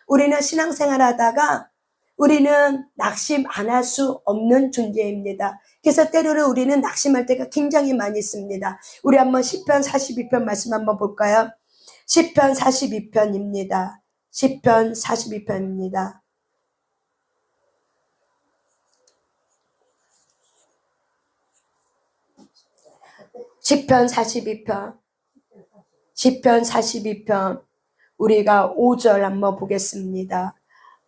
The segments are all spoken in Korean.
우리는 신앙생활 하다가 우리는 낙심 안 할 수 없는 존재입니다. 그래서 때로는 우리는 낙심할 때가 굉장히 많이 있습니다. 우리 한번 시편 42편 말씀 한번 볼까요? 시편 42편입니다. 시편 42편입니다. 시편 42편. 시편 42편. 우리가 5절 한번 보겠습니다.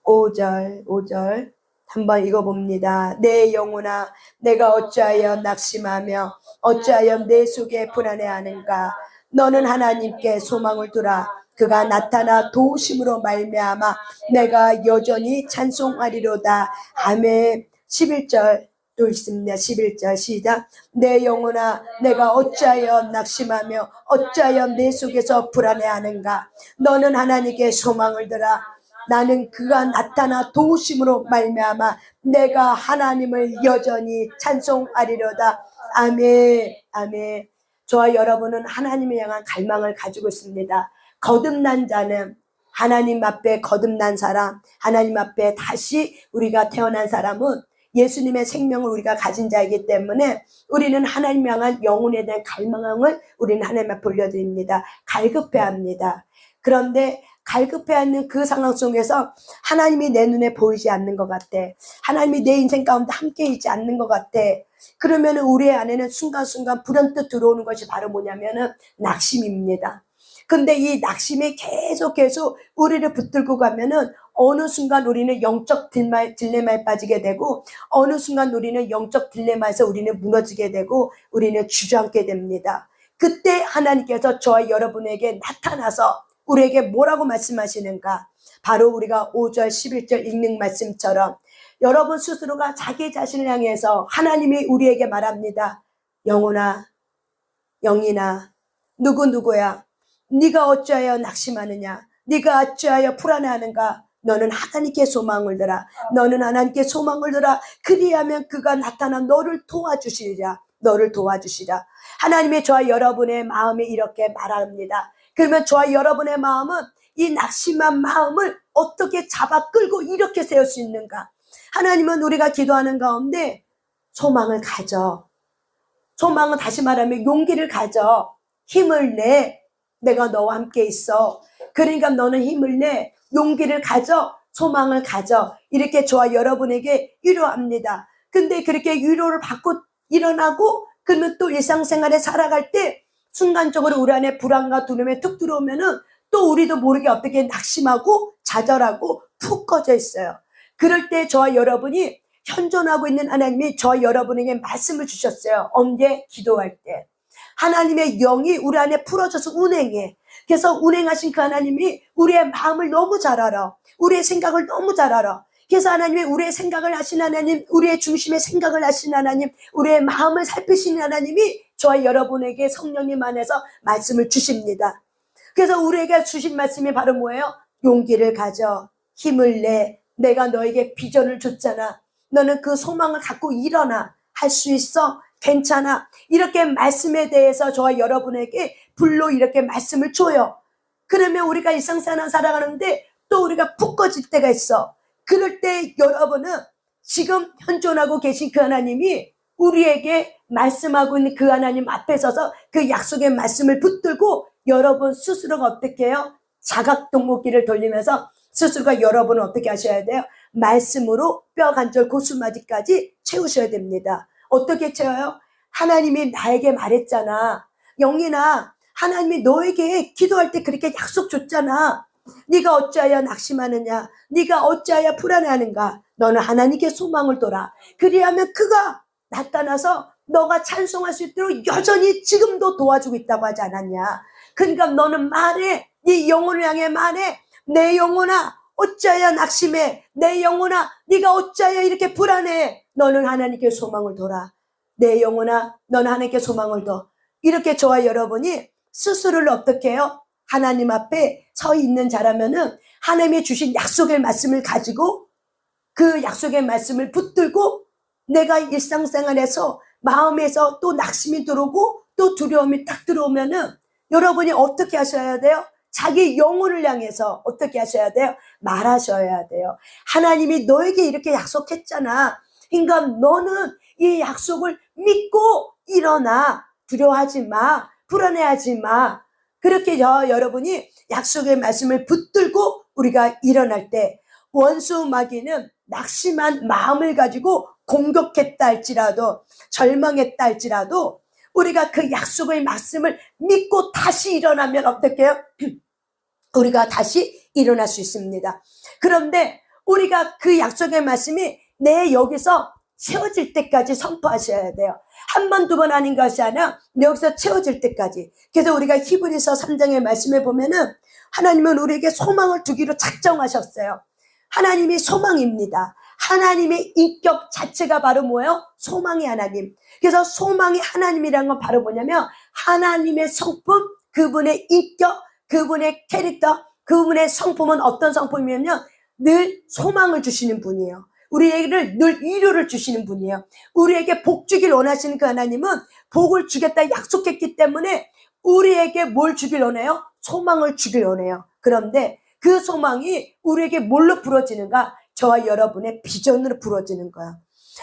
5절 한번 읽어봅니다. 내 영혼아 내가 어찌하여 낙심하며 어찌하여 내 속에 불안해하는가. 너는 하나님께 소망을 두라. 그가 나타나 도우심으로 말미암아 내가 여전히 찬송하리로다. 아멘. 11절 또 있습니다. 11절 시작. 내 영혼아 내가 어찌하여 낙심하며 어찌하여 내 속에서 불안해하는가. 너는 하나님께 소망을 두라. 나는 그가 나타나 도우심으로 말미암아 내가 하나님을 여전히 찬송하리로다. 아멘. 아멘. 저와 여러분은 하나님을 향한 갈망을 가지고 있습니다. 거듭난 자는 하나님 앞에 거듭난 사람, 하나님 앞에 다시 우리가 태어난 사람은 예수님의 생명을 우리가 가진 자이기 때문에 우리는 하나님 향한 영혼에 대한 갈망을 우리는 하나님 앞에 올려드립니다. 갈급해야 합니다. 그런데 갈급해하는 그 상황 속에서 하나님이 내 눈에 보이지 않는 것 같아. 하나님이 내 인생 가운데 함께 있지 않는 것 같아. 그러면 우리 안에는 순간순간 불현듯 들어오는 것이 바로 뭐냐면은 낙심입니다. 근데 이 낙심이 계속 우리를 붙들고 가면은 어느 순간 우리는 영적 딜레마에 빠지게 되고 어느 순간 우리는 영적 딜레마에서 우리는 무너지게 되고 우리는 주저앉게 됩니다. 그때 하나님께서 저와 여러분에게 나타나서 우리에게 뭐라고 말씀하시는가? 바로 우리가 5절 11절 읽는 말씀처럼 여러분 스스로가 자기 자신을 향해서 하나님이 우리에게 말합니다. 영혼아, 영이나 누구야? 네가 어찌하여 낙심하느냐? 네가 어찌하여 불안해하는가? 너는 하나님께 소망을 들어. 너는 하나님께 소망을 들어. 그리하면 그가 나타나 너를 도와주시리라. 너를 도와주시라. 하나님의 저와 여러분의 마음이 이렇게 말합니다. 그러면 저와 여러분의 마음은 이 낙심한 마음을 어떻게 잡아 끌고 이렇게 세울 수 있는가? 하나님은 우리가 기도하는 가운데 소망을 가져. 소망은 다시 말하면 용기를 가져. 힘을 내. 내가 너와 함께 있어. 그러니까 너는 힘을 내. 용기를 가져. 소망을 가져. 이렇게 저와 여러분에게 위로합니다. 근데 그렇게 위로를 받고 일어나고 그러면 또 일상생활에 살아갈 때 순간적으로 우리 안에 불안과 두려움에 툭 들어오면은 또 우리도 모르게 어떻게 낙심하고 좌절하고 푹 꺼져 있어요. 그럴 때 저와 여러분이 현존하고 있는 하나님이 저와 여러분에게 말씀을 주셨어요. 언제? 기도할 때. 하나님의 영이 우리 안에 풀어져서 운행해. 그래서 운행하신 그 하나님이 우리의 마음을 너무 잘 알아. 우리의 생각을 너무 잘 알아. 그래서 하나님이 우리의 생각을 하신 하나님, 우리의 중심의 생각을 하신 하나님, 우리의 마음을 살피시는 하나님이 저와 여러분에게 성령님 안에서 말씀을 주십니다. 그래서 우리에게 주신 말씀이 바로 뭐예요? 용기를 가져. 힘을 내. 내가 너에게 비전을 줬잖아. 너는 그 소망을 갖고 일어나. 할 수 있어. 괜찮아. 이렇게 말씀에 대해서 저와 여러분에게 불로 이렇게 말씀을 줘요. 그러면 우리가 일상생활 살아가는데 또 우리가 푹 꺼질 때가 있어. 그럴 때 여러분은 지금 현존하고 계신 그 하나님이 우리에게 말씀하고 있는 그 하나님 앞에 서서 그 약속의 말씀을 붙들고 여러분 스스로가 어떻게 해요? 자각동목기를 돌리면서 스스로가 여러분은 어떻게 하셔야 돼요? 말씀으로 뼈간절 고수마디까지 채우셔야 됩니다. 어떻게 채워요? 하나님이 나에게 말했잖아. 영인아, 하나님이 너에게 기도할 때 그렇게 약속 줬잖아. 네가 어찌하여 낙심하느냐? 네가 어찌하여 불안해하는가? 너는 하나님께 소망을 둬라. 그리하면 그가 나타나서 너가 찬송할 수 있도록 여전히 지금도 도와주고 있다고 하지 않았냐? 그러니까 너는 말해. 네 영혼을 향해 말해. 내 영혼아 어찌하여 낙심해? 내 영혼아 네가 어찌하여 이렇게 불안해? 너는 하나님께 소망을 둬라. 내 영혼아 너는 하나님께 소망을 둬. 이렇게 저와 여러분이 스스로를 어떻게 해요? 하나님 앞에 서 있는 자라면은 하나님이 주신 약속의 말씀을 가지고 그 약속의 말씀을 붙들고 내가 일상생활에서 마음에서 또 낙심이 들어오고 또 두려움이 딱 들어오면은 여러분이 어떻게 하셔야 돼요? 자기 영혼을 향해서 어떻게 하셔야 돼요? 말하셔야 돼요. 하나님이 너에게 이렇게 약속했잖아. 그러니까 너는 이 약속을 믿고 일어나. 두려워하지 마. 불안해하지 마. 그렇게 여러분이 약속의 말씀을 붙들고 우리가 일어날 때 원수 마귀는 낙심한 마음을 가지고 공격했다 할지라도 절망했다 할지라도 우리가 그 약속의 말씀을 믿고 다시 일어나면 어떻게 해요? 우리가 다시 일어날 수 있습니다. 그런데 우리가 그 약속의 말씀이 내 여기서 채워질 때까지 선포하셔야 돼요. 한 번, 두 번 아닌 것이 아니라 여기서 채워질 때까지. 그래서 우리가 히브리서 3장의 말씀에 보면은 하나님은 우리에게 소망을 두기로 작정하셨어요. 하나님이 소망입니다. 하나님의 인격 자체가 바로 뭐예요? 소망의 하나님. 그래서 소망의 하나님이라는 건 바로 뭐냐면 하나님의 성품, 그분의 인격, 그분의 캐릭터, 그분의 성품은 어떤 성품이냐면 늘 소망을 주시는 분이에요. 우리에게를 늘 위로를 주시는 분이에요. 우리에게 복 주길 원하시는 그 하나님은 복을 주겠다 약속했기 때문에 우리에게 뭘 주길 원해요? 소망을 주길 원해요. 그런데 그 소망이 우리에게 뭘로 부러지는가? 저와 여러분의 비전으로 부러지는 거야.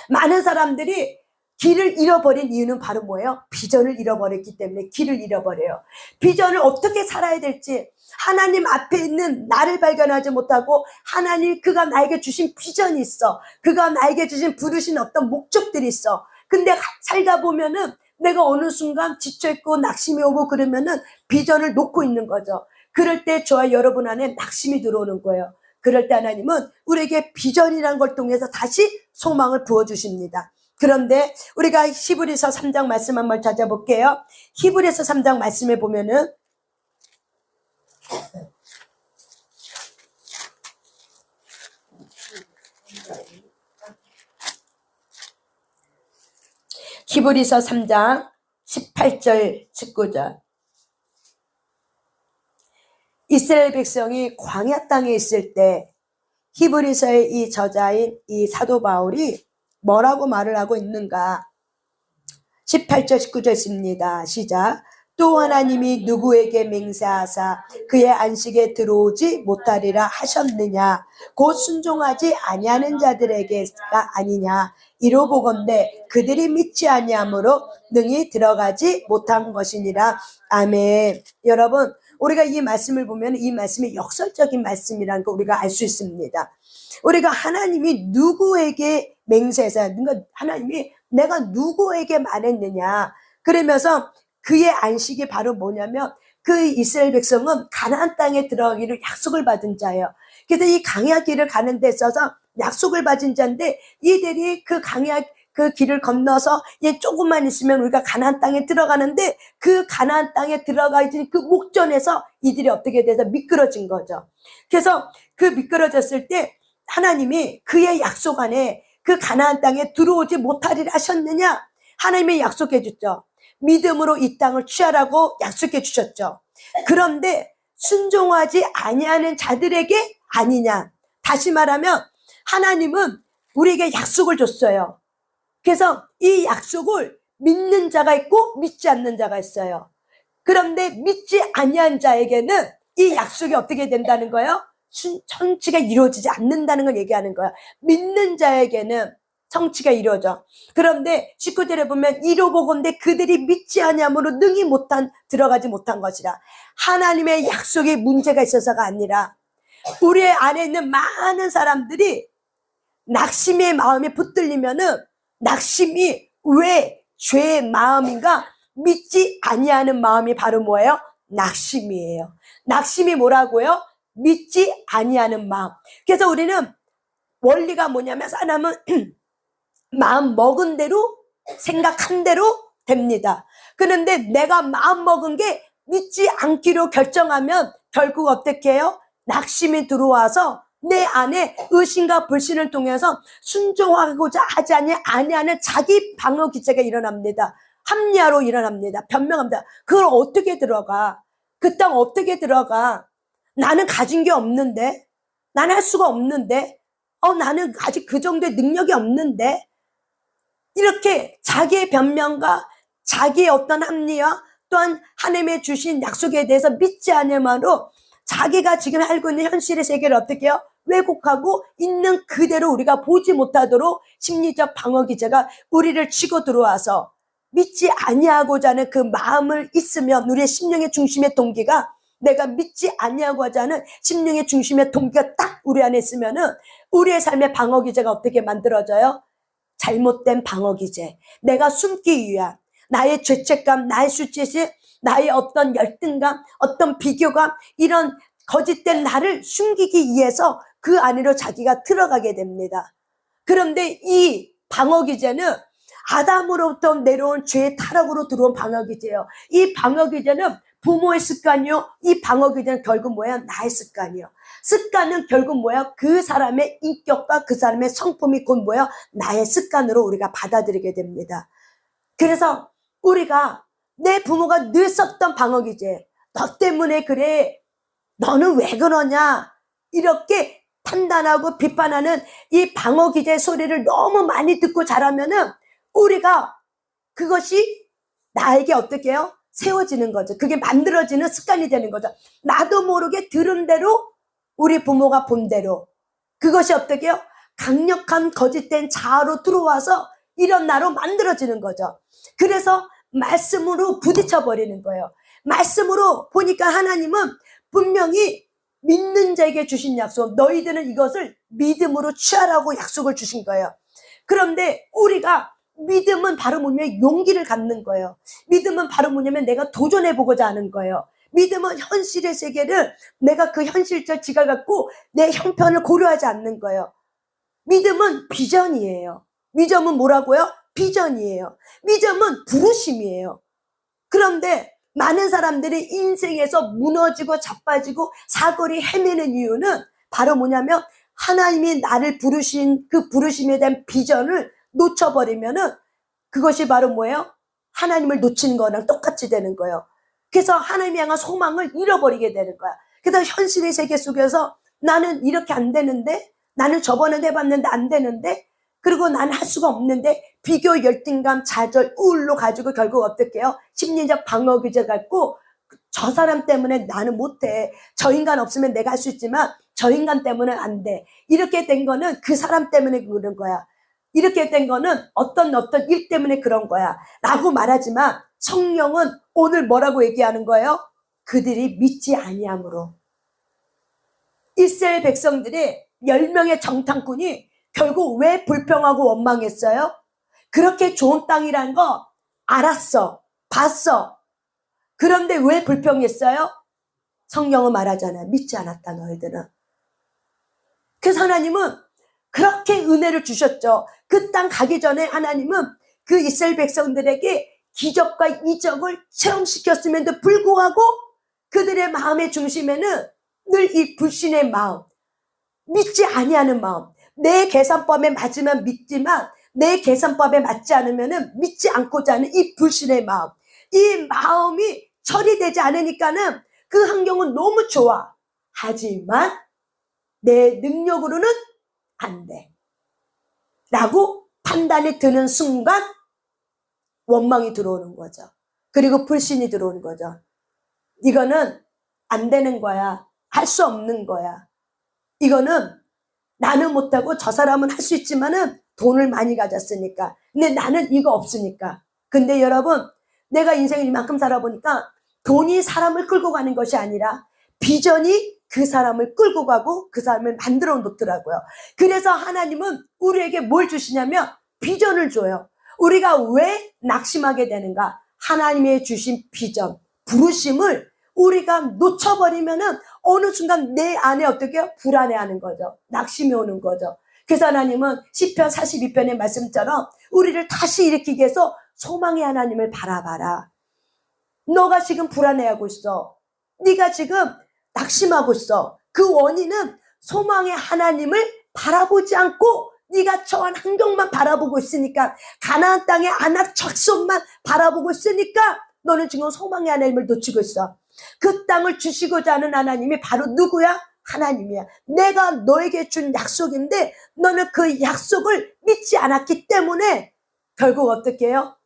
많은 사람들이 길을 잃어버린 이유는 바로 뭐예요? 비전을 잃어버렸기 때문에 길을 잃어버려요. 비전을 어떻게 살아야 될지 하나님 앞에 있는 나를 발견하지 못하고 하나님 그가 나에게 주신 비전이 있어. 그가 나에게 주신 부르신 어떤 목적들이 있어. 근데 살다 보면은 내가 어느 순간 지쳐있고 낙심이 오고 그러면은 비전을 놓고 있는 거죠. 그럴 때 저와 여러분 안에 낙심이 들어오는 거예요. 그럴 때 하나님은 우리에게 비전이라는 걸 통해서 다시 소망을 부어주십니다. 그런데 우리가 히브리서 3장 말씀 한번 찾아볼게요. 히브리서 3장 말씀에 보면은 히브리서 3장 18절 19절 이스라엘 백성이 광야 땅에 있을 때 히브리서의 이 저자인 이 사도 바울이 뭐라고 말을 하고 있는가? 18절 19절입니다. 시작. 또 하나님이 누구에게 맹세하사 그의 안식에 들어오지 못하리라 하셨느냐? 곧 순종하지 아니하는 자들에게가 아니냐? 이로 보건대 그들이 믿지 아니함으로 능히 들어가지 못한 것이니라. 아멘. 여러분, 우리가 이 말씀을 보면 이 말씀이 역설적인 말씀이라는 거 우리가 알 수 있습니다. 우리가 하나님이 누구에게 맹세해서 하나님이 내가 누구에게 말했느냐 그러면서 그의 안식이 바로 뭐냐면 그 이스라엘 백성은 가나안 땅에 들어가기를 약속을 받은 자예요. 그래서 이 광야 길을 가는 데 있어서 약속을 받은 자인데 이들이 그 광야 그 길을 건너서 이제 조금만 있으면 우리가 가나안 땅에 들어가는데 그 가나안 땅에 들어가기 그 목전에서 이들이 어떻게 돼서 미끄러진 거죠. 그래서 그 미끄러졌을 때 하나님이 그의 약속 안에 그 가나안 땅에 들어오지 못하리라 하셨느냐? 하나님이 약속해 줬죠. 믿음으로 이 땅을 취하라고 약속해 주셨죠. 그런데 순종하지 아니하는 자들에게 아니냐? 다시 말하면 하나님은 우리에게 약속을 줬어요. 그래서 이 약속을 믿는 자가 있고 믿지 않는 자가 있어요. 그런데 믿지 아니한 자에게는 이 약속이 어떻게 된다는 거예요? 성취가 이루어지지 않는다는 걸 얘기하는 거야. 믿는 자에게는 성취가 이루어져. 그런데 19절에 보면 이로 보건대 그들이 믿지 아니함으로 능히 들어가지 못한 것이라. 하나님의 약속에 문제가 있어서가 아니라 우리 안에 있는 많은 사람들이 낙심의 마음에 붙들리면은 낙심이 왜 죄의 마음인가? 믿지 아니하는 마음이 바로 뭐예요? 낙심이에요. 낙심이 뭐라고요? 믿지 아니하는 마음. 그래서 우리는 원리가 뭐냐면 사람은 마음 먹은 대로 생각한 대로 됩니다. 그런데 내가 마음 먹은 게 믿지 않기로 결정하면 결국 어떻게 해요? 낙심이 들어와서 내 안에 의심과 불신을 통해서 순종하고자 하지 아니하는 자기 방어 기제가 일어납니다. 합리화로 일어납니다. 변명합니다. 그걸 어떻게 들어가? 그 땅 어떻게 들어가? 나는 가진 게 없는데, 나는 할 수가 없는데, 나는 아직 그 정도의 능력이 없는데, 이렇게 자기의 변명과 자기의 어떤 합리화 또한 하나님의 주신 약속에 대해서 믿지 않으므로 자기가 지금 살고 있는 현실의 세계를 어떻게 해요? 왜곡하고 있는 그대로 우리가 보지 못하도록 심리적 방어 기제가 우리를 치고 들어와서 믿지 아니하고자 하는 그 마음을 있으면 우리의 심령의 중심의 동기가 내가 믿지 아니하고자 하는 심령의 중심의 동기가 딱 우리 안에 있으면은 우리의 삶의 방어 기제가 어떻게 만들어져요? 잘못된 방어 기제. 내가 숨기 위한 나의 죄책감, 나의 수치심, 나의 어떤 열등감, 어떤 비교감, 이런 거짓된 나를 숨기기 위해서 그 안으로 자기가 들어가게 됩니다. 그런데 이 방어 기제는 아담으로부터 내려온 죄의 타락으로 들어온 방어 기제예요. 이 방어 기제는 부모의 습관이요. 이 방어 기제는 결국 뭐야? 나의 습관이요. 습관은 결국 뭐야? 그 사람의 인격과 그 사람의 성품이 곧 뭐야? 나의 습관으로 우리가 받아들이게 됩니다. 그래서 우리가 내 부모가 늘 썼던 방어 기제, 너 때문에 그래, 너는 왜 그러냐, 이렇게 판단하고 비판하는 이 방어 기제 소리를 너무 많이 듣고 자라면은 우리가 그것이 나에게 어떻게 해요? 세워지는 거죠. 그게 만들어지는 습관이 되는 거죠. 나도 모르게 들은 대로, 우리 부모가 본 대로, 그것이 어떻게 해요? 강력한 거짓된 자아로 들어와서 이런 나로 만들어지는 거죠. 그래서 말씀으로 부딪혀 버리는 거예요. 말씀으로 보니까 하나님은 분명히 믿는 자에게 주신 약속, 너희들은 이것을 믿음으로 취하라고 약속을 주신 거예요. 그런데 우리가 믿음은 바로 뭐냐면 용기를 갖는 거예요. 믿음은 바로 뭐냐면 내가 도전해보고자 하는 거예요. 믿음은 현실의 세계를 내가 그 현실적 지각을 갖고 내 형편을 고려하지 않는 거예요. 믿음은 비전이에요. 믿음은 뭐라고요? 비전이에요. 믿음은 부르심이에요. 그런데 많은 사람들이 인생에서 무너지고 자빠지고 사거리 헤매는 이유는 바로 뭐냐면 하나님이 나를 부르신 그 부르심에 대한 비전을 놓쳐버리면은 그것이 바로 뭐예요? 하나님을 놓치는 거랑 똑같이 되는 거예요. 그래서 하나님이 향한 소망을 잃어버리게 되는 거야. 그래서 현실의 세계 속에서 나는 이렇게 안 되는데, 나는 저번에 해봤는데 안 되는데, 그리고 나는 할 수가 없는데, 비교, 열등감, 좌절, 우울로 가지고 결국 어떻게 해요? 심리적 방어 기제 갖고 저 사람 때문에 나는 못해. 저 인간 없으면 내가 할 수 있지만 저 인간 때문에 안 돼. 이렇게 된 거는 그 사람 때문에 그런 거야. 이렇게 된 거는 어떤 일 때문에 그런 거야 라고 말하지만 성령은 오늘 뭐라고 얘기하는 거예요? 그들이 믿지 아니함으로. 이스라엘 백성들의 10명의 정탐꾼이 결국 왜 불평하고 원망했어요? 그렇게 좋은 땅이란 거 알았어, 봤어. 그런데 왜 불평했어요? 성령은 말하잖아요. 믿지 않았다 너희들은. 그래서 하나님은 그렇게 은혜를 주셨죠. 그 땅 가기 전에 하나님은 그 이스라엘 백성들에게 기적과 이적을 체험시켰음에도 불구하고 그들의 마음의 중심에는 늘 이 불신의 마음, 믿지 아니하는 마음, 내 계산법에 맞으면 믿지만 내 계산법에 맞지 않으면 믿지 않고자 하는 이 불신의 마음, 이 마음이 처리되지 않으니까는 그 환경은 너무 좋아. 하지만 내 능력으로는 안 돼. 라고 판단이 드는 순간 원망이 들어오는 거죠. 그리고 불신이 들어오는 거죠. 이거는 안 되는 거야. 할 수 없는 거야. 이거는 나는 못하고 저 사람은 할 수 있지만은 돈을 많이 가졌으니까. 근데 나는 이거 없으니까. 근데 여러분, 내가 인생을 이만큼 살아보니까 돈이 사람을 끌고 가는 것이 아니라 비전이 그 사람을 끌고 가고 그 사람을 만들어 놓더라고요. 그래서 하나님은 우리에게 뭘 주시냐면 비전을 줘요. 우리가 왜 낙심하게 되는가? 하나님의 주신 비전, 부르심을 우리가 놓쳐버리면은 어느 순간 내 안에 어떻게 불안해하는 거죠. 낙심이 오는 거죠. 그래서 하나님은 시편 42편의 말씀처럼 우리를 다시 일으키기 위해서 소망의 하나님을 바라봐라. 너가 지금 불안해하고 있어. 네가 지금 낙심하고 있어. 그 원인은 소망의 하나님을 바라보지 않고 네가 처한 환경만 바라보고 있으니까, 가나안 땅의 안악 작손만 바라보고 있으니까 너는 지금 소망의 하나님을 놓치고 있어. 그 땅을 주시고자 하는 하나님이 바로 누구야? 하나님이야. 내가 너에게 준 약속인데 너는 그 약속을 믿지 않았기 때문에 결국 어떻게 해요?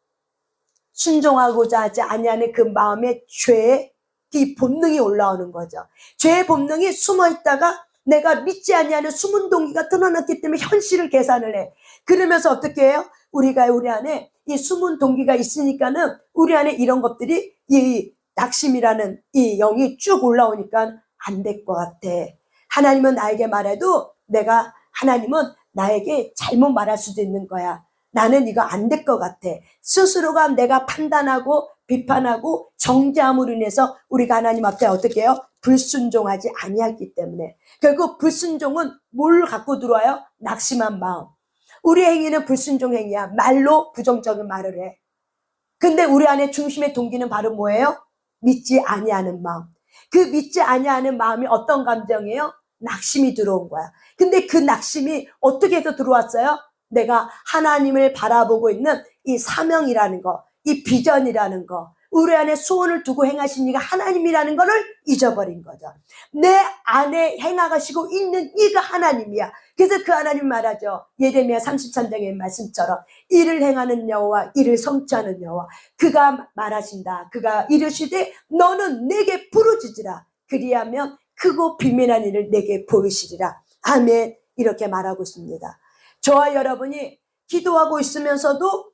순종하고자 하지 아니하는 그 마음의 죄에 이 본능이 올라오는 거죠. 죄의 본능이 숨어 있다가 내가 믿지 아니하는 숨은 동기가 드러났기 때문에 현실을 계산을 해. 그러면서 어떻게 해요? 우리가 우리 안에 이 숨은 동기가 있으니까는 우리 안에 이런 것들이 이 낙심이라는 이 영이 쭉 올라오니까 안 될 것 같아. 하나님은 나에게 말해도 하나님은 나에게 잘못 말할 수도 있는 거야. 나는 이거 안 될 것 같아. 스스로가 내가 판단하고 비판하고 정죄함으로 인해서 우리가 하나님 앞에 어떻게 해요? 불순종하지 아니하기 때문에. 결국 불순종은 뭘 갖고 들어와요? 낙심한 마음. 우리의 행위는 불순종 행위야. 말로 부정적인 말을 해. 근데 우리 안에 중심의 동기는 바로 뭐예요? 믿지 아니하는 마음. 그 믿지 아니하는 마음이 어떤 감정이에요? 낙심이 들어온 거야. 근데 그 낙심이 어떻게 해서 들어왔어요? 내가 하나님을 바라보고 있는 이 사명이라는 거, 이 비전이라는 거, 우리 안에 소원을 두고 행하신 이가 하나님이라는 거를 잊어버린 거죠. 내 안에 행하시고 있는 이가 하나님이야. 그래서 그 하나님 말하죠. 예레미야 33장의 말씀처럼 이를 행하는 여호와 이를 성취하는 여호와 그가 말하신다. 그가 이르시되 너는 내게 부르짖으라. 그리하면 크고 비밀한 일을 내게 보이시리라. 아멘. 이렇게 말하고 있습니다. 저와 여러분이 기도하고 있으면서도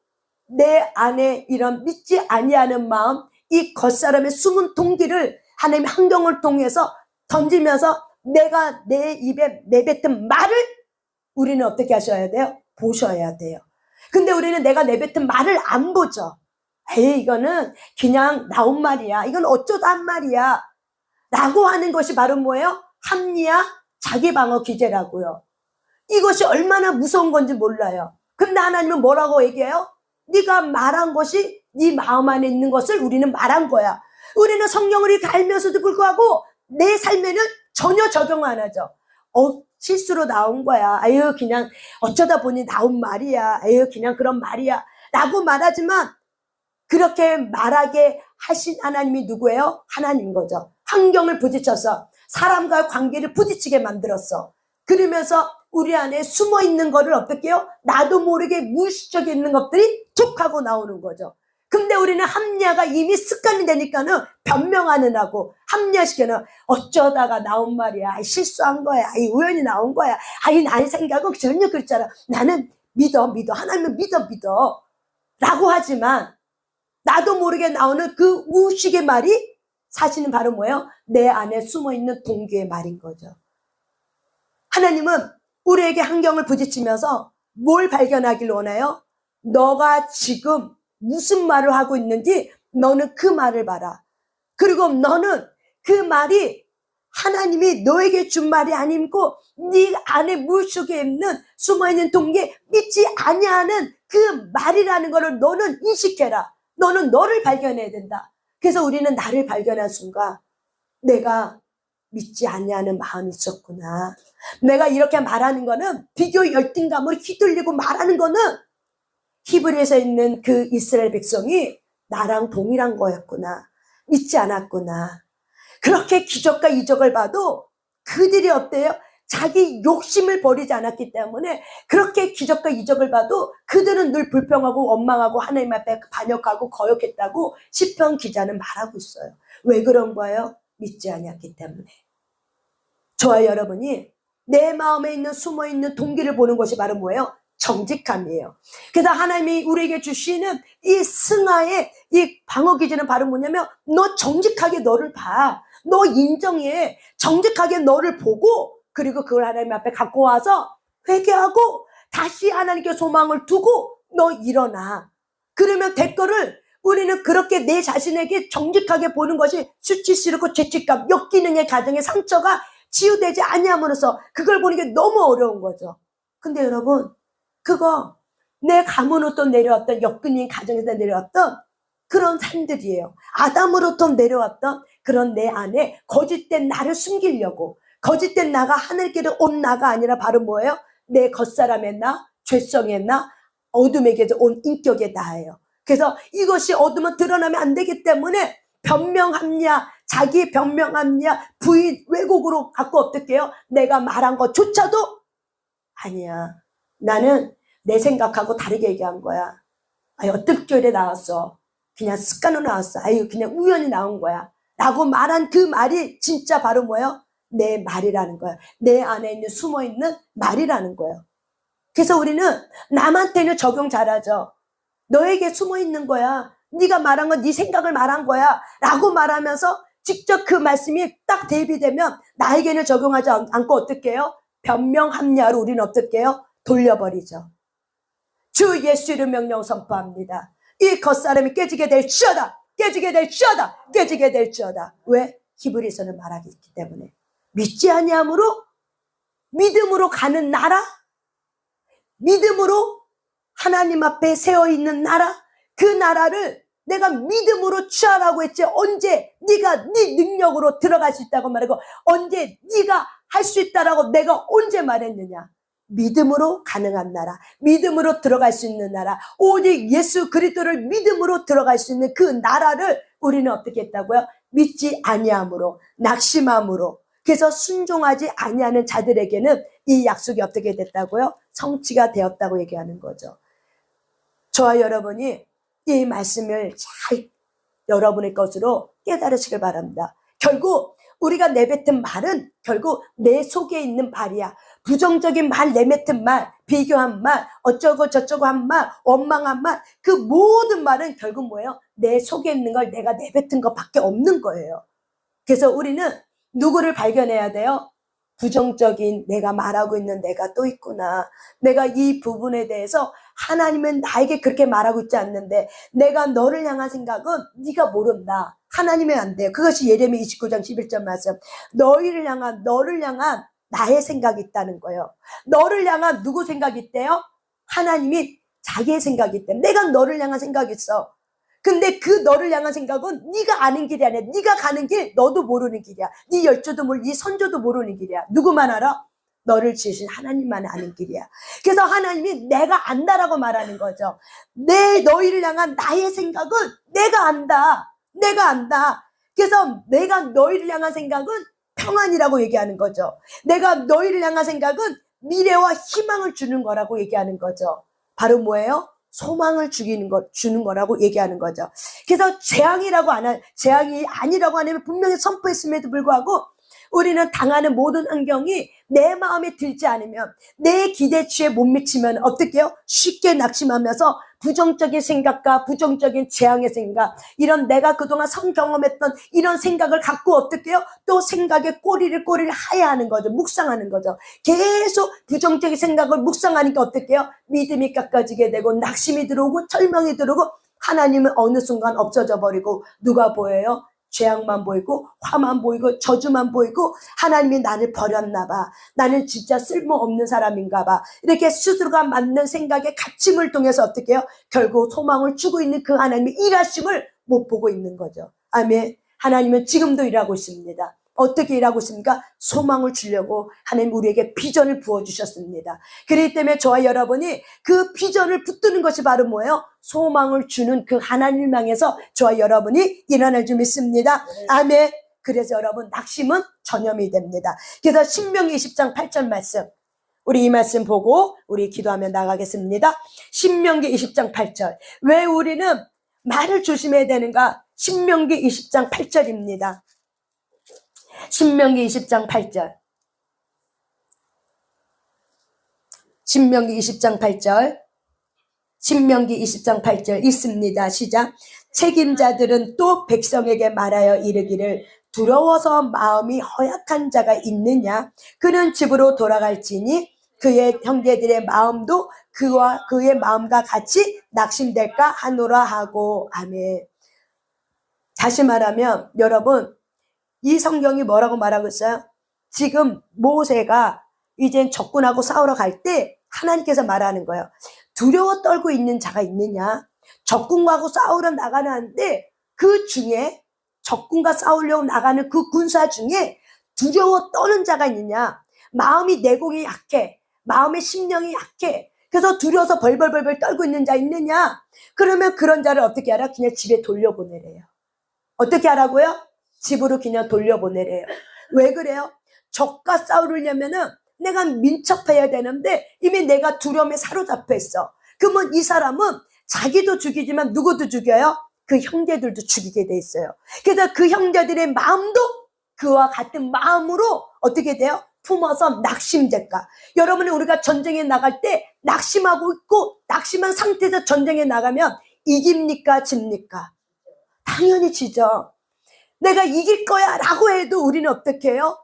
내 안에 이런 믿지 아니하는 마음, 이 겉사람의 숨은 동기를 하나님의 환경을 통해서 던지면서 내가 내 입에 내뱉은 말을 우리는 어떻게 하셔야 돼요? 보셔야 돼요. 근데 우리는 내가 내뱉은 말을 안 보죠. 에이, 이거는 그냥 나온 말이야. 이건 어쩌다 한 말이야. 라고 하는 것이 바로 뭐예요? 합리화 자기방어 기제라고요. 이것이 얼마나 무서운 건지 몰라요. 근데 하나님은 뭐라고 얘기해요? 네가 말한 것이 네 마음 안에 있는 것을 우리는 말한 거야. 우리는 성령을 이렇게 알면서도 불구하고 내 삶에는 전혀 적용 안 하죠. 실수로 나온 거야. 아유 그냥 어쩌다 보니 나온 말이야. 아유 그냥 그런 말이야. 라고 말하지만 그렇게 말하게 하신 하나님이 누구예요? 하나님인 거죠. 환경을 부딪혀서 사람과 관계를 부딪히게 만들었어. 그러면서 우리 안에 숨어 있는 거를 어떻게 해요? 나도 모르게 무의식적에 있는 것들이 툭 하고 나오는 거죠. 근데 우리는 합리화가 이미 습관이 되니까는 변명하느라고 합리화시켜는 어쩌다가 나온 말이야. 실수한 거야. 우연히 나온 거야. 나의 생각은 전혀 그렇잖아. 나는 믿어. 하나님은 믿어. 라고 하지만 나도 모르게 나오는 그 무의식의 말이 사실은 바로 뭐예요? 내 안에 숨어있는 동기의 말인 거죠. 하나님은 우리에게 환경을 부딪히면서 뭘 발견하길 원해요? 너가 지금 무슨 말을 하고 있는지 너는 그 말을 봐라. 그리고 너는 그 말이 하나님이 너에게 준 말이 아니고 네 안에 물속에 있는 숨어있는 동기에 믿지 아니하는 그 말이라는 것을 너는 인식해라. 너는 너를 발견해야 된다. 그래서 우리는 나를 발견한 순간 내가 믿지 않냐는 마음이 있었구나. 내가 이렇게 말하는 거는 비교 열등감으로 휘둘리고 말하는 거는 히브리에서 있는 그 이스라엘 백성이 나랑 동일한 거였구나. 믿지 않았구나. 그렇게 기적과 이적을 봐도 그들이 어때요? 자기 욕심을 버리지 않았기 때문에 그렇게 기적과 이적을 봐도 그들은 늘 불평하고 원망하고 하나님 앞에 반역하고 거역했다고 시편 기자는 말하고 있어요. 왜 그런 거예요? 믿지 않았기 때문에. 저와 여러분이 내 마음에 있는 숨어있는 동기를 보는 것이 바로 뭐예요? 정직함이에요. 그래서 하나님이 우리에게 주시는 이 승하의 이 방어 기제는 바로 뭐냐면 너 정직하게 너를 봐. 너 인정해. 정직하게 너를 보고 그리고 그걸 하나님 앞에 갖고 와서 회개하고 다시 하나님께 소망을 두고 너 일어나. 그러면 댓글을 우리는 그렇게 내 자신에게 정직하게 보는 것이 수치스럽고 죄책감, 역기능의 가정의 상처가 치유되지 아니함으로써 그걸 보는 게 너무 어려운 거죠. 근데 여러분 그거 내 가문으로부터 내려왔던 역근인 가정에서 내려왔던 그런 삶들이에요. 아담으로부터 내려왔던 그런 내 안에 거짓된 나를 숨기려고 거짓된 나가 하늘길에 온 나가 아니라 바로 뭐예요? 내 겉사람의 나, 죄성의 나, 어둠에게서 온 인격의 나예요. 그래서 이것이 어둠은 드러나면 안 되기 때문에 변명합냐, 자기 변명합냐, 부인 왜곡으로 갖고 어떻게 해요? 내가 말한 것조차도 아니야. 나는 내 생각하고 다르게 얘기한 거야. 어떤 교회에 나왔어. 그냥 습관으로 나왔어. 그냥 우연히 나온 거야. 라고 말한 그 말이 진짜 바로 뭐예요? 내 말이라는 거예요. 내 안에 있는 숨어있는 말이라는 거예요. 그래서 우리는 남한테는 적용 잘하죠. 너에게 숨어있는 거야. 네가 말한 건 네 생각을 말한 거야 라고 말하면서 직접 그 말씀이 딱 대비되면 나에게는 적용하지 않고 어떻게 해요? 변명합리하로 우리는 어떻게 해요? 돌려버리죠. 주 예수 이름 명령 선포합니다. 이 겉사람이 깨지게 될지어다. 깨지게 될지어다. 깨지게 될지어다. 왜? 히브리서는 말하기 있기 때문에. 믿지 아니함으로 믿음으로 가는 나라, 믿음으로 하나님 앞에 세워있는 나라, 그 나라를 내가 믿음으로 취하라고 했지. 언제 네가 네 능력으로 들어갈 수 있다고 말하고 언제 네가 할 수 있다라고 내가 언제 말했느냐. 믿음으로 가능한 나라, 믿음으로 들어갈 수 있는 나라, 오직 예수 그리스도를 믿음으로 들어갈 수 있는 그 나라를 우리는 어떻게 했다고요? 믿지 아니함으로, 낙심함으로. 그래서 순종하지 아니하는 자들에게는 이 약속이 어떻게 됐다고요? 성취가 되었다고 얘기하는 거죠. 저와 여러분이 이 말씀을 잘 여러분의 것으로 깨달으시길 바랍니다. 결국 우리가 내뱉은 말은 결국 내 속에 있는 말이야. 부정적인 말, 내뱉은 말, 비교한 말, 어쩌고 저쩌고 한 말, 원망한 말, 그 모든 말은 결국 뭐예요? 내 속에 있는 걸 내가 내뱉은 것밖에 없는 거예요. 그래서 우리는 누구를 발견해야 돼요? 부정적인 내가 말하고 있는 내가 또 있구나. 내가 이 부분에 대해서 하나님은 나에게 그렇게 말하고 있지 않는데 내가 너를 향한 생각은 네가 모른다. 하나님은 안 돼요. 그것이 예레미야 29장 11절 말씀. 너를 향한 나의 생각이 있다는 거예요. 너를 향한 누구 생각이 있대요? 하나님이 자기의 생각이 있대. 내가 너를 향한 생각이 있어. 근데 그 너를 향한 생각은 네가 아는 길이 아니야. 네가 가는 길 너도 모르는 길이야. 네 열조도 모르고 네 선조도 모르는 길이야. 누구만 알아? 너를 지으신 하나님만 아는 길이야. 그래서 하나님이 내가 안다라고 말하는 거죠. 너희를 향한 나의 생각은 내가 안다. 내가 안다. 그래서 내가 너희를 향한 생각은 평안이라고 얘기하는 거죠. 내가 너희를 향한 생각은 미래와 희망을 주는 거라고 얘기하는 거죠. 바로 뭐예요? 소망을 주는 거라고 얘기하는 거죠. 그래서 재앙이 아니라고 하나님은 분명히 선포했음에도 불구하고 우리는 당하는 모든 환경이 내 마음에 들지 않으면 내 기대치에 못 미치면 어떻게 해요? 쉽게 낙심하면서 부정적인 생각과 부정적인 재앙의 생각, 이런 내가 그동안 성경험했던 이런 생각을 갖고 어떻게 해요? 또 생각에 꼬리를 하야하는 거죠. 묵상하는 거죠. 계속 부정적인 생각을 묵상하니까 어떻게 해요? 믿음이 깎아지게 되고 낙심이 들어오고 절망이 들어오고 하나님은 어느 순간 없어져 버리고 누가 보여요? 재앙만 보이고 화만 보이고 저주만 보이고 하나님이 나를 버렸나 봐. 나는 진짜 쓸모없는 사람인가 봐. 이렇게 스스로가 맞는 생각의 갇힘을 통해서 어떻게 해요? 결국 소망을 주고 있는 그 하나님의 일하심을 못 보고 있는 거죠. 아멘. 하나님은 지금도 일하고 있습니다. 어떻게 일하고 있습니까? 소망을 주려고 하나님 우리에게 비전을 부어주셨습니다. 그렇기 때문에 저와 여러분이 그 비전을 붙드는 것이 바로 뭐예요? 소망을 주는 그 하나님을 향해서 저와 여러분이 일어날 줄 믿습니다. 아멘. 그래서 여러분 낙심은 전염이 됩니다. 그래서 신명기 20장 8절 말씀, 우리 이 말씀 보고 우리 기도하며 나가겠습니다. 신명기 20장 8절. 왜 우리는 말을 조심해야 되는가? 신명기 20장 8절입니다. 신명기 20장 8절. 신명기 20장 8절. 신명기 20장 8절 있습니다. 시작. 책임자들은 또 백성에게 말하여 이르기를 두려워서 마음이 허약한 자가 있느냐? 그는 집으로 돌아갈지니 그의 형제들의 마음도 그의 마음과 같이 낙심될까 하노라 하고. 아멘. 다시 말하면 여러분, 이 성경이 뭐라고 말하고 있어요? 지금 모세가 이제 적군하고 싸우러 갈 때 하나님께서 말하는 거예요. 두려워 떨고 있는 자가 있느냐? 적군하고 싸우러 나가는데 그 중에 적군과 싸우려고 나가는 그 군사 중에 두려워 떠는 자가 있느냐? 마음이 내공이 약해. 마음의 심령이 약해. 그래서 두려워서 벌벌벌 떨고 있는 자 있느냐? 그러면 그런 자를 어떻게 하라? 그냥 집에 돌려보내래요. 어떻게 하라고요? 집으로 그냥 돌려보내래요. 왜 그래요? 적과 싸우려면은 내가 민첩해야 되는데 이미 내가 두려움에 사로잡혀 있어. 그러면 이 사람은 자기도 죽이지만 누구도 죽여요? 그 형제들도 죽이게 돼 있어요. 그래서 그 형제들의 마음도 그와 같은 마음으로 어떻게 돼요? 품어서 낙심될까? 여러분이 우리가 전쟁에 나갈 때 낙심하고 있고 낙심한 상태에서 전쟁에 나가면 이깁니까? 집니까? 당연히 지죠. 내가 이길 거야 라고 해도 우리는 어떻게 해요?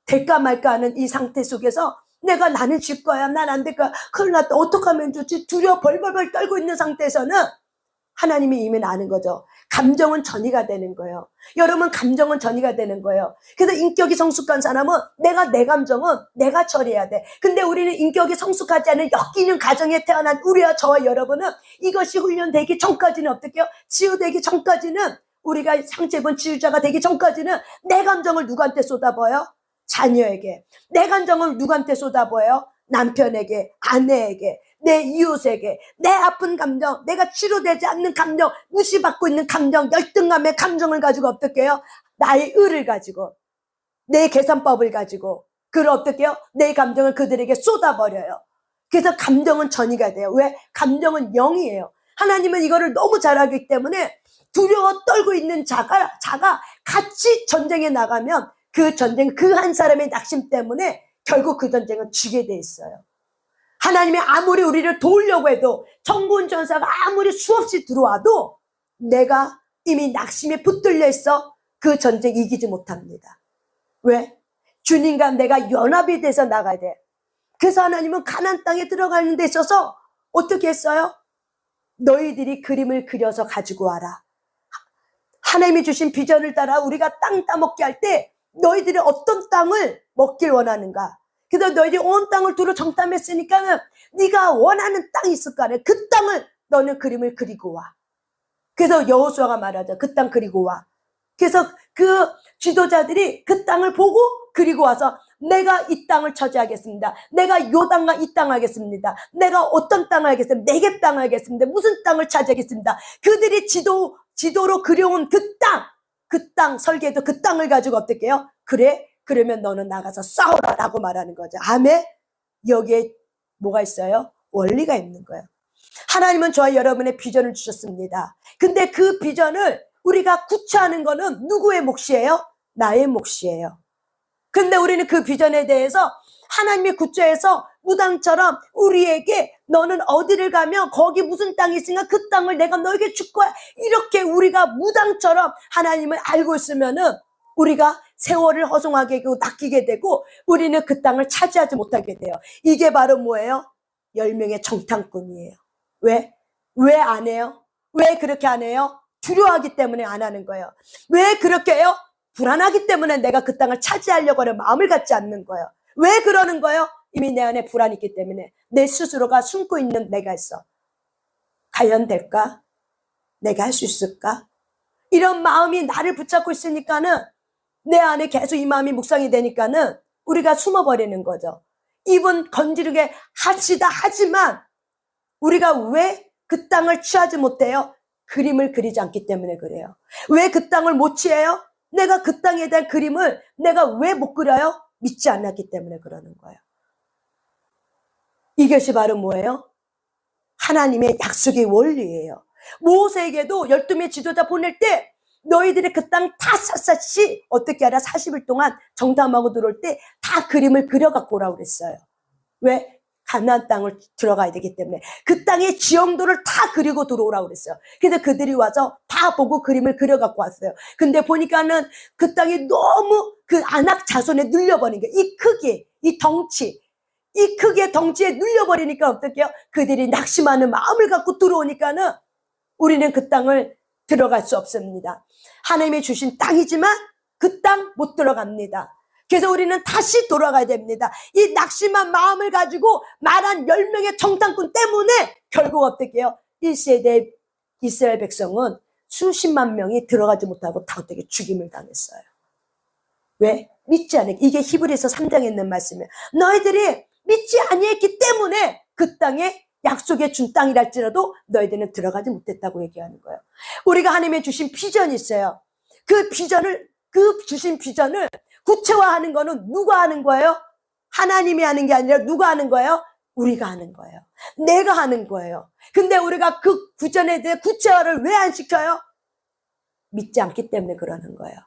될까 말까 하는 이 상태 속에서 나는 질 거야, 난 안 될 거야, 큰일 났다, 어떡하면 좋지, 두려워 벌벌벌 떨고 있는 상태에서는 하나님이 이미 아는 거죠. 감정은 전이가 되는 거예요. 여러분, 감정은 전이가 되는 거예요. 그래서 인격이 성숙한 사람은 내 감정은 내가 처리해야 돼. 근데 우리는 인격이 성숙하지 않은 엮이는 가정에 태어난 우리와 저와 여러분은 이것이 훈련되기 전까지는 어떻게 해요? 치유되기 전까지는, 우리가 상처 입은 치유자가 되기 전까지는 내 감정을 누구한테 쏟아부어요? 자녀에게. 내 감정을 누구한테 쏟아부어요? 남편에게, 아내에게, 내 이웃에게. 내 아픈 감정, 내가 치료되지 않는 감정, 무시받고 있는 감정, 열등감의 감정을 가지고 어떻게 해요? 나의 의를 가지고, 내 계산법을 가지고, 그걸 어떻게 해요? 내 감정을 그들에게 쏟아버려요. 그래서 감정은 전이가 돼요. 왜? 감정은 영이에요. 하나님은 이거를 너무 잘 알기 때문에 두려워 떨고 있는 자가 같이 전쟁에 나가면 그 전쟁, 그 한 사람의 낙심 때문에 결국 그 전쟁은 지게 돼 있어요. 하나님이 아무리 우리를 도우려고 해도, 정군 전사가 아무리 수없이 들어와도 내가 이미 낙심에 붙들려 있어 그 전쟁 이기지 못합니다. 왜? 주님과 내가 연합이 돼서 나가야 돼. 그래서 하나님은 가나안 땅에 들어가는 데 있어서 어떻게 했어요? 너희들이 그림을 그려서 가지고 와라. 하나님이 주신 비전을 따라 우리가 땅 따먹게 할 때 너희들이 어떤 땅을 먹길 원하는가? 그래서 너희들이 온 땅을 두루 정탐했으니까 네가 원하는 땅이 있을 거 아니야. 그 땅을 너는 그림을 그리고 와. 그래서 여호수아가 말하죠. 그 땅 그리고 와. 그래서 그 지도자들이 그 땅을 보고 그리고 와서 내가 이 땅을 차지하겠습니다. 내가 요 땅과 이 땅 하겠습니다. 내가 어떤 땅을 하겠습니다. 네개 땅을 하겠습니다. 무슨 땅을 차지하겠습니다. 그들이 지도로 그려온 그 땅 설계도 그 땅을 가지고 어떻게 해요? 그래? 그러면 너는 나가서 싸워라 라고 말하는 거죠. 아멘? 여기에 뭐가 있어요? 원리가 있는 거예요. 하나님은 저와 여러분의 비전을 주셨습니다. 근데 그 비전을 우리가 구체하는 거는 누구의 몫이에요? 나의 몫이에요. 근데 우리는 그 비전에 대해서 하나님이 구체해서 무당처럼 우리에게 너는 어디를 가면 거기 무슨 땅이 있으니까 그 땅을 내가 너에게 줄 거야. 이렇게 우리가 무당처럼 하나님을 알고 있으면은 우리가 세월을 허송하게 낚이게 되고 우리는 그 땅을 차지하지 못하게 돼요. 이게 바로 뭐예요? 10명의 정탐꾼이에요. 왜? 왜 안 해요? 왜 그렇게 안 해요? 두려워하기 때문에 안 하는 거예요. 왜 그렇게 해요? 불안하기 때문에 내가 그 땅을 차지하려고 하는 마음을 갖지 않는 거예요. 왜 그러는 거예요? 이미 내 안에 불안이 있기 때문에 내 스스로가 숨고 있는 내가 있어. 과연 될까? 내가 할 수 있을까? 이런 마음이 나를 붙잡고 있으니까는 내 안에 계속 이 마음이 묵상이 되니까는 우리가 숨어버리는 거죠. 입은 건지르게 합시다 하지만 우리가 왜 그 땅을 취하지 못해요? 그림을 그리지 않기 때문에 그래요. 왜 그 땅을 못 취해요? 내가 그 땅에 대한 그림을 내가 왜 못 그려요? 믿지 않았기 때문에 그러는 거예요. 이것이 바로 뭐예요? 하나님의 약속의 원리예요. 모세에게도 12명의 지도자 보낼 때 너희들이 그 땅 다 샅샅이 어떻게 하라 40일 동안 정탐하고 들어올 때 다 그림을 그려갖고 오라고 그랬어요. 왜? 가나안 땅을 들어가야 되기 때문에 그 땅의 지형도를 다 그리고 들어오라고 그랬어요. 그래서 그들이 와서 다 보고 그림을 그려갖고 왔어요. 근데 보니까는 그 땅이 너무 그 아낙 자손에 눌려버린 거예요. 이 크기, 이 덩치, 이 크기의 덩치에 눌려버리니까 어떡해요? 그들이 낙심하는 마음을 갖고 들어오니까는 우리는 그 땅을 들어갈 수 없습니다. 하나님이 주신 땅이지만 그 땅 못 들어갑니다. 그래서 우리는 다시 돌아가야 됩니다. 이 낙심한 마음을 가지고 말한 10명의 정탐꾼 때문에 결국 어떻게 해요? 1세대 이스라엘 백성은 수십만 명이 들어가지 못하고 다 어떻게 죽임을 당했어요. 왜? 믿지 않았기. 이게 히브리서 3장에 있는 말씀이에요. 너희들이 믿지 아니했기 때문에 그 땅에 약속에 준 땅이랄지라도 너희들은 들어가지 못했다고 얘기하는 거예요. 우리가 하나님의 주신 비전이 있어요. 그 주신 비전을 구체화하는 거는 누가 하는 거예요? 하나님이 하는 게 아니라 누가 하는 거예요? 우리가 하는 거예요. 내가 하는 거예요. 근데 우리가 그 구전에 대해 구체화를 왜 안 시켜요? 믿지 않기 때문에 그러는 거예요.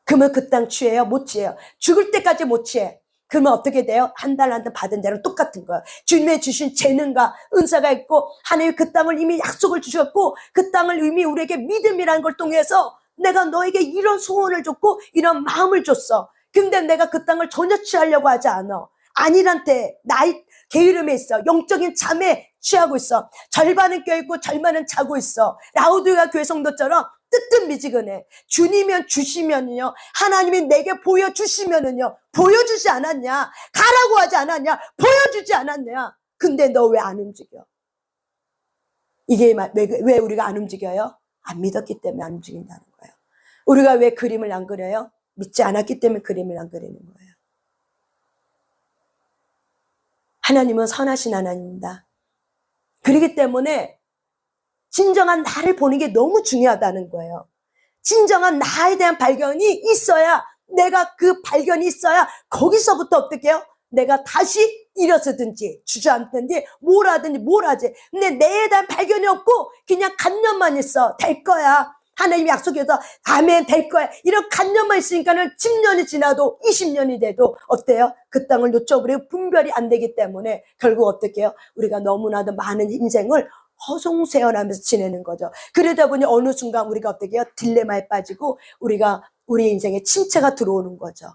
그러면 그 땅 취해요? 못 취해요. 죽을 때까지 못 취해. 그러면 어떻게 돼요? 한 달 한 달 받은 대로 똑같은 거예요. 주님의 주신 재능과 은사가 있고 하나님이 그 땅을 이미 약속을 주셨고 그 땅을 이미 우리에게 믿음이라는 걸 통해서 내가 너에게 이런 소원을 줬고 이런 마음을 줬어. 근데 내가 그 땅을 전혀 취하려고 하지 않아. 아니란테 나의 게으름에 있어. 영적인 잠에 취하고 있어. 절반은 껴있고 절반은 자고 있어. 라우디가 교회 성도처럼 뜨뜻미지근해. 주님이 주시면은요, 하나님이 내게 보여주시면은요, 보여주지 않았냐? 가라고 하지 않았냐? 보여주지 않았냐? 근데 너 왜 안 움직여? 이게 왜 우리가 안 움직여요? 안 믿었기 때문에 안 움직인다는 거예요. 우리가 왜 그림을 안 그려요? 믿지 않았기 때문에 그림을 안 그리는 거예요. 하나님은 선하신 하나님입니다. 그렇기 때문에 진정한 나를 보는 게 너무 중요하다는 거예요. 진정한 나에 대한 발견이 있어야, 내가 그 발견이 있어야 거기서부터 어떻게 해요? 내가 다시 일어서든지 주저앉든지 뭘 하든지 뭘 하지. 근데 내에 대한 발견이 없고 그냥 간념만 있어. 될 거야. 하나님이 약속해서 아멘 될 거야. 이런 간념만 있으니까는 10년이 지나도 20년이 돼도 어때요? 그 땅을 놓쳐버리고 분별이 안 되기 때문에 결국 어떻게 해요? 우리가 너무나도 많은 인생을 허송세월하면서 지내는 거죠. 그러다 보니 어느 순간 우리가 어떻게 해요? 딜레마에 빠지고 우리 인생에 침체가 들어오는 거죠.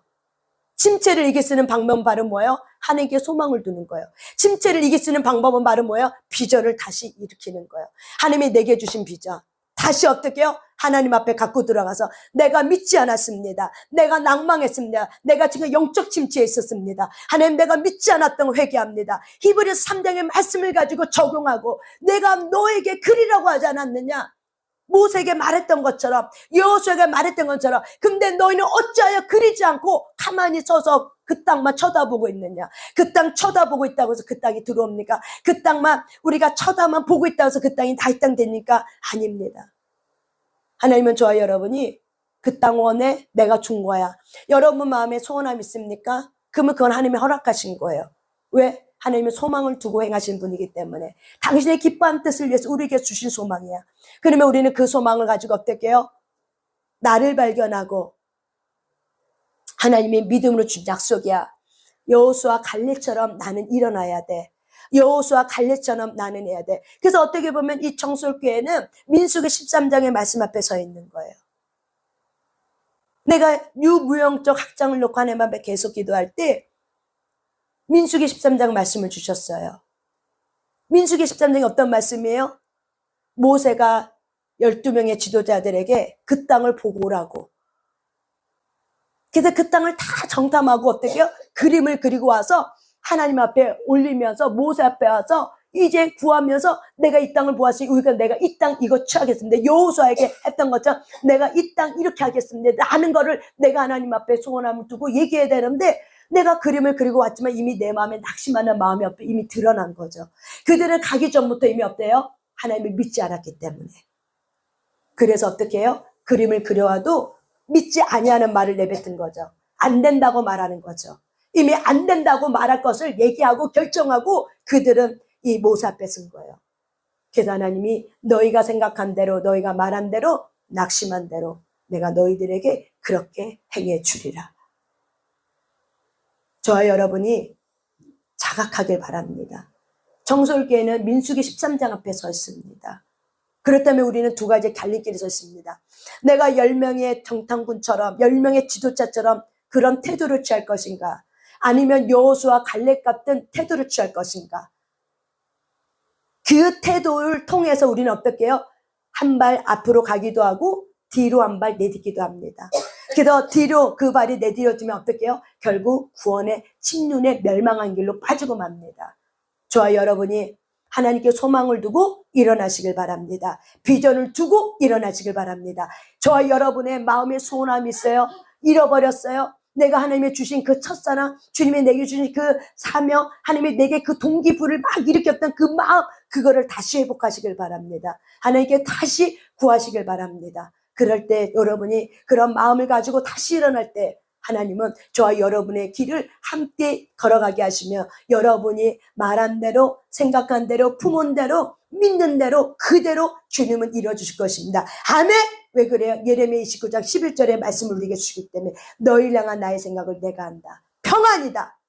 침체를 이길 수 있는 방법은 바로 뭐예요? 하나님께 소망을 두는 거예요. 침체를 이길 수 있는 방법은 바로 뭐예요? 비전을 다시 일으키는 거예요. 하나님이 내게 주신 비전. 다시 어떻게 해요? 하나님 앞에 갖고 들어가서 내가 믿지 않았습니다. 내가 낭망했습니다. 내가 지금 영적 침체에 있었습니다. 하나님 내가 믿지 않았던 걸 회개합니다. 히브리서 3장의 말씀을 가지고 적용하고 내가 너에게 그리라고 하지 않았느냐? 모세에게 말했던 것처럼 여호수아에게 말했던 것처럼 근데 너희는 어찌하여 그리지 않고 가만히 서서 그 땅만 쳐다보고 있느냐? 그 땅 쳐다보고 있다고 해서 그 땅이 들어옵니까? 그 땅만 우리가 쳐다만 보고 있다고 해서 그 땅이 다시 땅 됩니까? 아닙니다. 하나님은 저와 여러분이 그 땅 원해 내가 준 거야. 여러분 마음에 소원함 있습니까? 그러면 그건 하나님이 허락하신 거예요. 왜? 하나님은 소망을 두고 행하신 분이기 때문에 당신의 기뻐한 뜻을 위해서 우리에게 주신 소망이야. 그러면 우리는 그 소망을 가지고 어떻게 해요? 나를 발견하고 하나님이 믿음으로 준 약속이야. 여호수아 갈렙처럼 나는 일어나야 돼. 여호수아 갈렙처럼 나는 해야 돼. 그래서 어떻게 보면 이 청솔교회는 민수기 13장의 말씀 앞에 서 있는 거예요. 내가 유무용적 학장을 놓고 하나님 앞에 계속 기도할 때 민수기 13장 말씀을 주셨어요. 민수기 13장이 어떤 말씀이에요? 모세가 12명의 지도자들에게 그 땅을 보고 오라고. 그래서 그 땅을 다 정탐하고 어떻게 해요? 그림을 그리고 와서 하나님 앞에 올리면서 모세 앞에 와서 이제 구하면서 내가 이 땅을 보았으니 우리가 내가 이 땅 이거 취하겠습니다. 여호수아에게 했던 것처럼 내가 이 땅 이렇게 하겠습니다. 하는 거를 내가 하나님 앞에 소원함을 두고 얘기해야 되는데 내가 그림을 그리고 왔지만 이미 내 마음에 낙심하는 마음이 이미 드러난 거죠. 그들은 가기 전부터 이미 어때요? 하나님을 믿지 않았기 때문에. 그래서 어떻게 해요? 그림을 그려와도 믿지 아니하는 말을 내뱉은 거죠. 안 된다고 말하는 거죠. 이미 안 된다고 말할 것을 얘기하고 결정하고 그들은 이 모세 앞에 쓴 거예요. 그래서 하나님이 너희가 생각한 대로 너희가 말한 대로 낙심한 대로 내가 너희들에게 그렇게 행해 주리라. 저와 여러분이 자각하길 바랍니다. 청솔교회는 민수기 13장 앞에 서 있습니다. 그렇다면 우리는 두 가지 갈림길에 서 있습니다. 내가 10명의 정탐꾼처럼 10명의 지도자처럼 그런 태도를 취할 것인가? 아니면 여호수아 갈렙 같은 태도를 취할 것인가? 그 태도를 통해서 우리는 어떻게 해요? 한 발 앞으로 가기도 하고 뒤로 한 발 내딛기도 합니다. 그래서 뒤로 그 발이 내디뎌지면 어떻게 해요? 결국 구원의 침륜에 멸망한 길로 빠지고 맙니다. 저와 여러분이 하나님께 소망을 두고 일어나시길 바랍니다. 비전을 두고 일어나시길 바랍니다. 저와 여러분의 마음에 소원함이 있어요? 잃어버렸어요? 내가 하나님의 주신 그 첫사랑, 주님이 내게 주신 그 사명, 하나님이 내게 그 동기부를 막 일으켰던 그 마음, 그거를 다시 회복하시길 바랍니다. 하나님께 다시 구하시길 바랍니다. 그럴 때 여러분이 그런 마음을 가지고 다시 일어날 때 하나님은 저와 여러분의 길을 함께 걸어가게 하시며 여러분이 말한 대로 생각한 대로 품은 대로 믿는 대로 그대로 주님은 이루어주실 것입니다. 아멘. 왜 그래요? 예레미야 29장 11절의 말씀을 우리에게 주시기 때문에 너희를 향한 나의 생각을 내가 한다. 평안이다.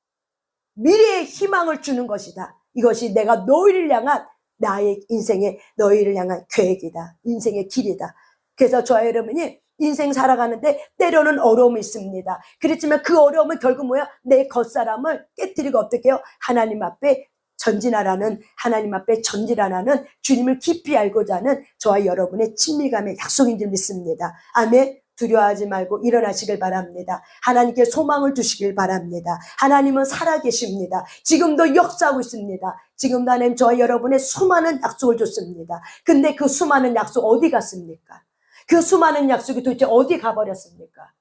미래의 희망을 주는 것이다. 이것이 내가 너희를 향한 나의 인생의 너희를 향한 계획이다. 인생의 길이다. 그래서 저와 여러분이 인생 살아가는데 때로는 어려움이 있습니다. 그렇지만 그 어려움은 결국 뭐야? 내 겉사람을 깨뜨리고 어떻게 해요? 하나님 앞에 전진하라는 하나님 앞에 전진하라는 주님을 깊이 알고자 하는 저와 여러분의 친밀감의 약속인 줄 믿습니다. 아멘. 두려워하지 말고 일어나시길 바랍니다. 하나님께 소망을 두시길 바랍니다. 하나님은 살아계십니다. 지금도 역사하고 있습니다. 지금도 하나님 저와 여러분의 수많은 약속을 줬습니다. 근데 그 수많은 약속 어디 갔습니까? 그 수많은 약속이 도대체 어디 가버렸습니까?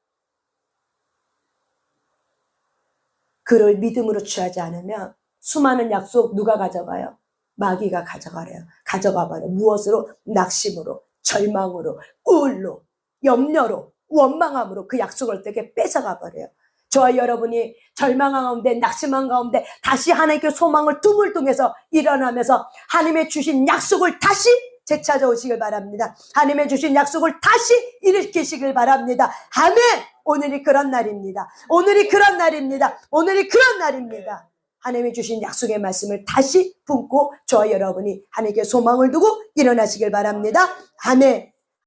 그를 믿음으로 취하지 않으면 수많은 약속 누가 가져가요? 마귀가 가져가버려요. 무엇으로? 낙심으로, 절망으로, 우울로, 염려로, 원망함으로 그 약속을 어떻게 뺏어가버려요. 저와 여러분이 절망한 가운데 낙심한 가운데 다시 하나님께 소망을 tum을 통해서 일어나면서 하나님의 주신 약속을 다시 되찾아오시길 바랍니다. 하나님의 주신 약속을 다시 일으키시길 바랍니다. 아멘. 오늘이 그런 날입니다. 오늘이 그런 날입니다. 오늘이 그런 날입니다. 하나님이 주신 약속의 말씀을 다시 품고 저와 여러분이 하나님께 소망을 두고 일어나시길 바랍니다. 아멘.